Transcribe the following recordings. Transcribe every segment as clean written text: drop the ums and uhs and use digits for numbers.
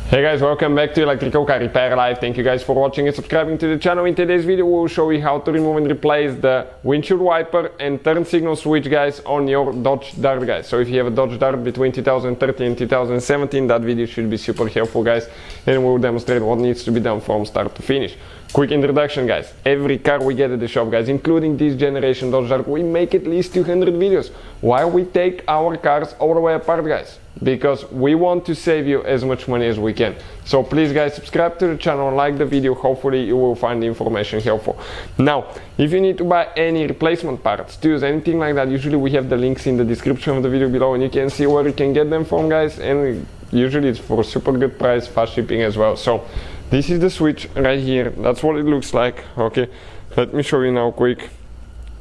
Hey guys, welcome back to Electrical Car Repair Live. Thank you guys for watching and subscribing to the channel. In today's video we will show you how to remove and replace the windshield wiper and turn signal switch guys on your Dodge Dart guys. So if you have a Dodge Dart between 2013 and 2017, that video should be super helpful guys, and we will demonstrate what needs to be done from start to finish. Quick introduction guys, every car we get at the shop guys, including this generation Dodge Dart, we make at least 200 videos. Why we take our cars all the way apart guys? Because we want to save you as much money as we can. So please guys, subscribe to the channel, like the video, hopefully you will find the information helpful. Now, if you need to buy any replacement parts, tools, anything like that, usually we have the links in the description of the video below and you can see where you can get them from guys, and usually it's for a super good price, fast shipping as well. So this is the switch right here, that's what it looks like. Okay, let me show you now quick.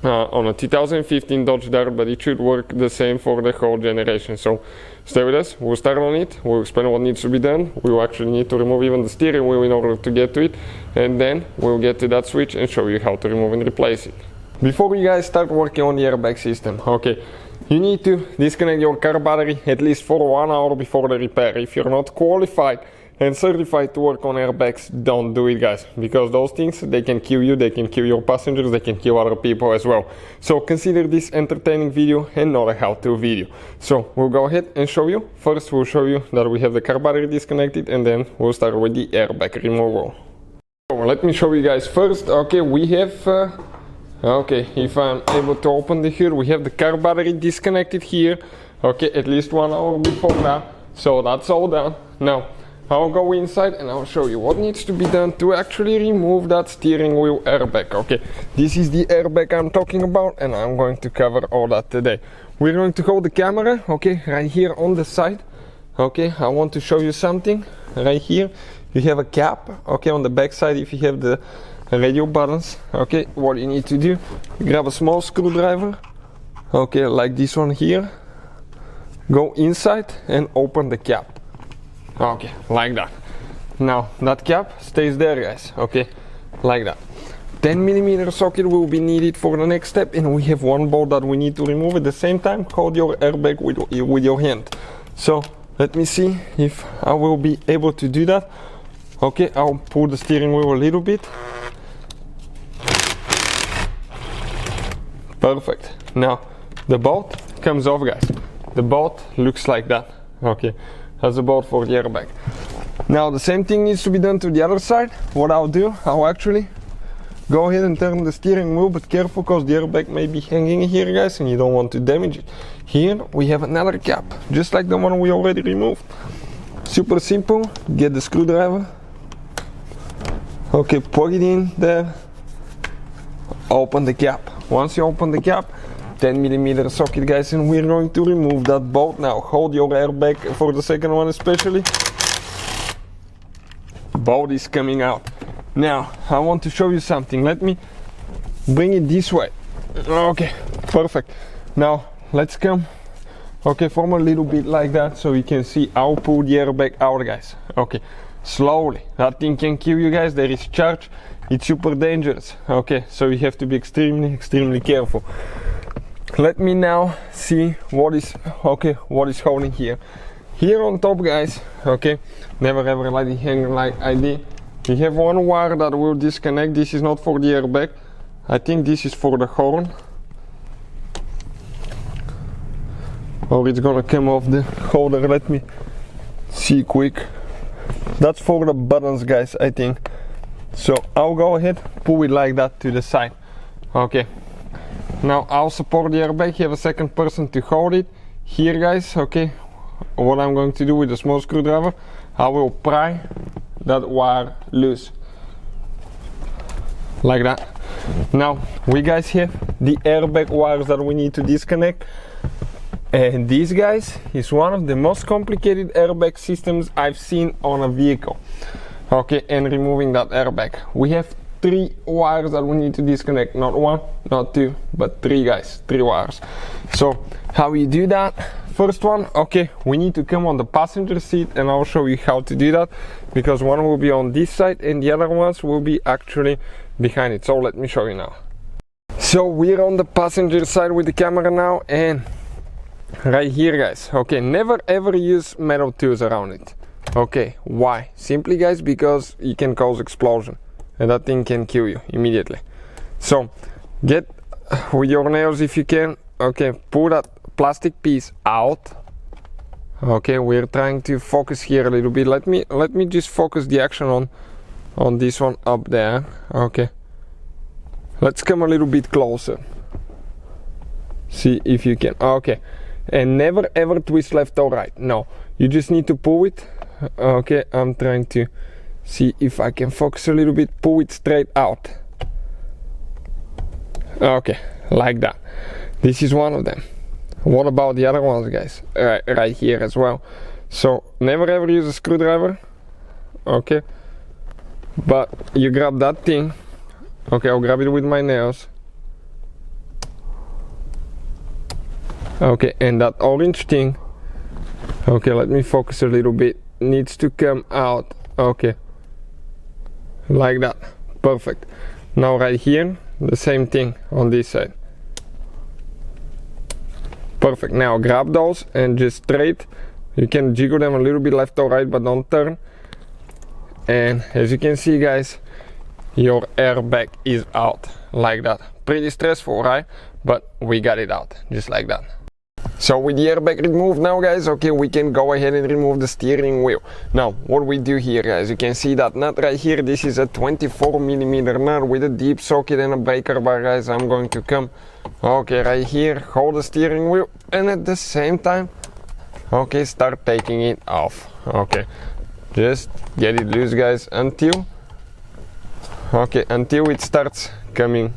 On a 2015 Dodge Dart, but it should work the same for the whole generation. So stay with us, we'll start on it, we'll explain what needs to be done. We will actually need to remove even the steering wheel in order to get to it, and then we'll get to that switch and show you how to remove and replace it. Before you guys start working on the airbag system, okay, you need to disconnect your car battery at least for 1 hour before the repair. If you're not qualified and certified to work on airbags, don't do it guys, because those things, they can kill you, they can kill your passengers, they can kill other people as well. So consider this entertaining video and not a how-to video. So we'll go ahead and show you. First we'll show you that we have the car battery disconnected, and then we'll start with the airbag removal. So let me show you guys first. Okay, we have okay, if I'm able to open the hood, we have the car battery disconnected here. Okay, at least 1 hour before that, so that's all done. Now I'll go inside and I'll show you what needs to be done to actually remove that steering wheel airbag. Okay, this is the airbag I'm talking about, and I'm going to cover all that today. We're going to hold the camera, okay, right here on the side. Okay, I want to show you something. Right here you have a cap, okay, on the back side if you have the radio buttons. Okay, what you need to do, grab a small screwdriver, okay, like this one here, go inside and open the cap. Okay, like that. Now that cap stays there guys, okay, like that. 10mm socket will be needed for the next step, and we have one bolt that we need to remove. At the same time, hold your airbag with your hand. So let me see if I will be able to do that. Okay, I'll pull the steering wheel a little bit. Perfect. Now the bolt comes off guys. The bolt looks like that. Okay, that's the bolt for the airbag. Now the same thing needs to be done to the other side. What I'll do, I'll actually go ahead and turn the steering wheel, but careful because the airbag may be hanging here guys and you don't want to damage it. Here we have another cap, just like the one we already removed. Super simple, get the screwdriver. Okay, plug it in there, open the cap. Once you open the cap, 10mm socket guys, and we're going to remove that bolt. Now hold your airbag for the second one especially. Bolt is coming out. Now I want to show you something. Let me bring it this way. Okay, perfect. Now let's come, okay, form a little bit like that so you can see. I'll pull the airbag out guys. Okay, slowly. That thing can kill you guys. There is charge, it's super dangerous. Okay, so you have to be extremely careful. Let me now see what is holding here. Here on top guys, okay, never ever let it hang like I did. We have one wire that will disconnect. This is not for the airbag, I think this is for the horn, or it's gonna come off the holder. Let me see quick. That's for the buttons guys, I think. So I'll go ahead, pull it like that to the side. Okay, now I'll support the airbag. You have a second person to hold it here guys. Okay, what I'm going to do with a small screwdriver, I will pry that wire loose like that. Now we guys have the airbag wires that we need to disconnect, and this guys is one of the most complicated airbag systems I've seen on a vehicle. Okay, and removing that airbag, we have 3 wires that we need to disconnect, not 1, not 2, but 3 guys, 3 wires. So how you do that? First one, okay, we need to come on the passenger seat, and I'll show you how to do that, because one will be on this side and the other ones will be actually behind it. So let me show you now. So we're on the passenger side with the camera now, and right here guys, okay, never ever use metal tools around it. Okay, why? Simply guys, because it can cause explosion and that thing can kill you immediately. So get with your nails if you can. Okay, pull that plastic piece out. Okay, we're trying to focus here a little bit. Let me just focus the action on this one up there. Okay, let's come a little bit closer. See if you can. Okay, and never ever twist left or right. No, you just need to pull it. Okay, I'm trying to see if I can focus a little bit. Pull it straight out. Okay, like that. This is one of them. What about the other ones, guys? Right here as well. So never ever use a screwdriver. Okay, but you grab that thing. Okay, I'll grab it with my nails. Okay, and that orange thing. Okay, let me focus a little bit. Needs to come out. Okay, like that. Perfect. Now right here, the same thing on this side. Perfect. Now grab those and just straight. You can jiggle them a little bit left or right, but don't turn. And as you can see, guys, your airbag is out like that. Pretty stressful, right? But we got it out just like that. So with the airbag removed now, guys, okay, we can go ahead and remove the steering wheel. Now what we do here, guys, you can see that nut right here. This is a 24mm nut with a deep socket and a breaker bar, guys. I'm going to come, okay, right here, hold the steering wheel, and at the same time, okay, start taking it off. Okay, just get it loose, guys, until it starts coming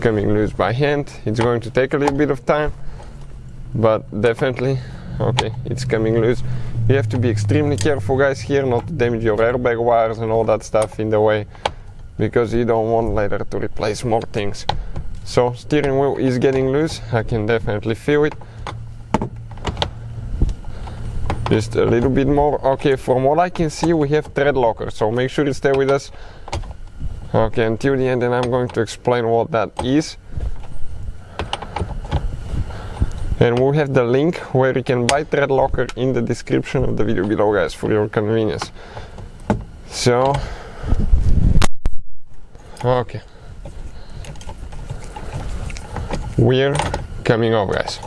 loose by hand. It's going to take a little bit of time, but definitely, okay, it's coming loose. You have to be extremely careful, guys, here, not to damage your airbag wires and all that stuff in the way, because you don't want later to replace more things. So steering wheel is getting loose. I can definitely feel it. Just a little bit more. Okay, from what I can see, we have thread locker, so make sure you stay with us, okay, until the end, and I'm going to explain what that is. And we'll have the link where you can buy thread locker in the description of the video below, guys, for your convenience. So okay, we're coming off, guys.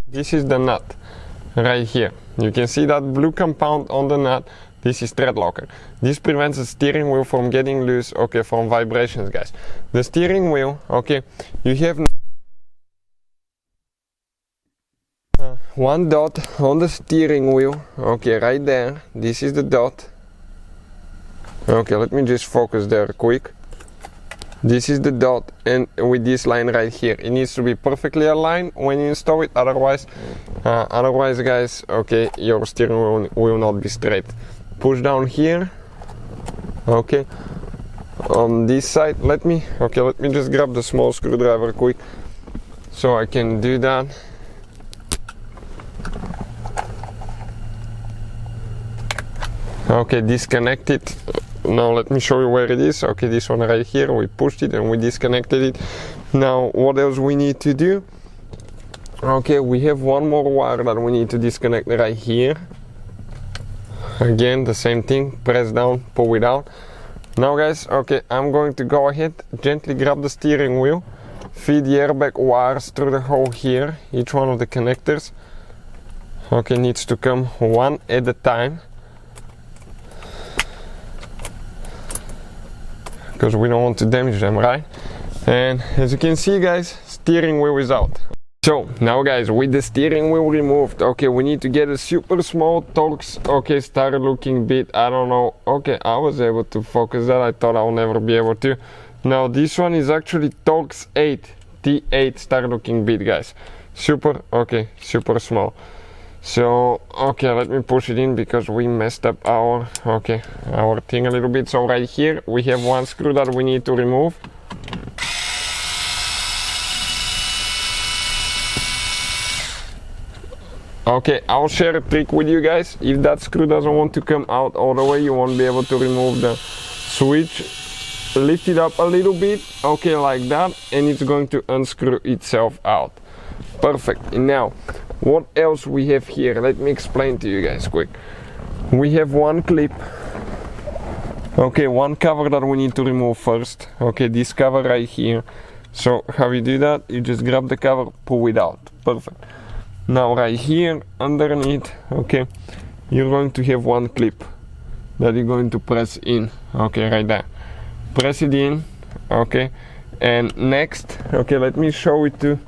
This is the nut right here. You can see that blue compound on the nut. This is thread locker. This prevents the steering wheel from getting loose, okay, from vibrations, guys. The steering wheel, okay, you have one dot on the steering wheel, okay, right there. This is the dot. Okay, let me just focus there quick. This is the dot, and with this line right here, it needs to be perfectly aligned when you install it. Otherwise, guys, okay, your steering wheel will not be straight. Push down here, okay, on this side. Let me just grab the small screwdriver quick so I can do that. Okay, disconnect it. Now let me show you where it is. Okay, this one right here, we pushed it and we disconnected it. Now what else we need to do? Okay, we have one more wire that we need to disconnect right here. Again, the same thing, press down, pull it out. Now guys, okay, I'm going to go ahead, gently grab the steering wheel, feed the airbag wires through the hole here. Each one of the connectors, okay, needs to come one at a time, because we don't want to damage them, right? And as you can see, guys, steering wheel is out. So now, guys, with the steering wheel removed, okay, we need to get a super small Torx, okay, started looking bit, I don't know, okay, I was able to focus that, I thought I'll never be able to. Now this one is actually Torx 8, T8 started looking bit, guys, super, okay, super small. So okay, let me push it in because we messed up our thing a little bit. So right here we have one screw that we need to remove. Okay, I'll share a trick with you guys. If that screw doesn't want to come out all the way, you won't be able to remove the switch. Lift it up a little bit, okay, like that, and it's going to unscrew itself out. Perfect. And now, what else we have here? Let me explain to you guys quick. We have one clip. Okay, one cover that we need to remove first. Okay, this cover right here. So how you do that? You just grab the cover, pull it out. Perfect. Now right here underneath, okay, you're going to have one clip that you're going to press in. Okay, right there. Press it in. Okay, and next, okay, let me show it to.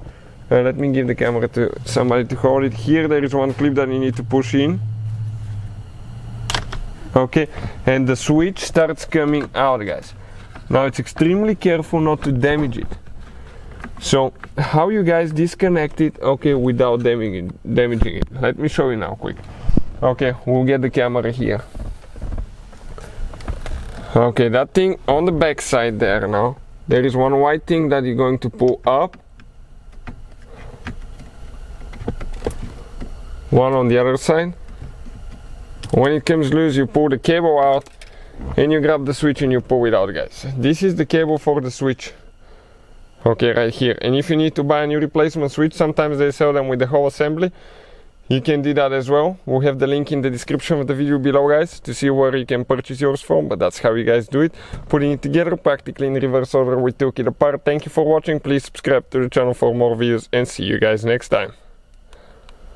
Let me give the camera to somebody to hold it. Here there is one clip that you need to push in. Okay, and the switch starts coming out, guys. Now it's extremely careful not to damage it. So how you guys disconnect it, okay, without damaging it? Let me show you now quick. Okay, we'll get the camera here. Okay, that thing on the back side there now. There is one white thing that you're going to pull up. One on the other side. When it comes loose, you pull the cable out and you grab the switch and you pull it out, guys. This is the cable for the switch. Okay, right here. And if you need to buy a new replacement switch, sometimes they sell them with the whole assembly. You can do that as well. We'll have the link in the description of the video below, guys, to see where you can purchase yours from. But that's how you guys do it. Putting it together practically in reverse order, we took it apart. Thank you for watching. Please subscribe to the channel for more videos and see you guys next time.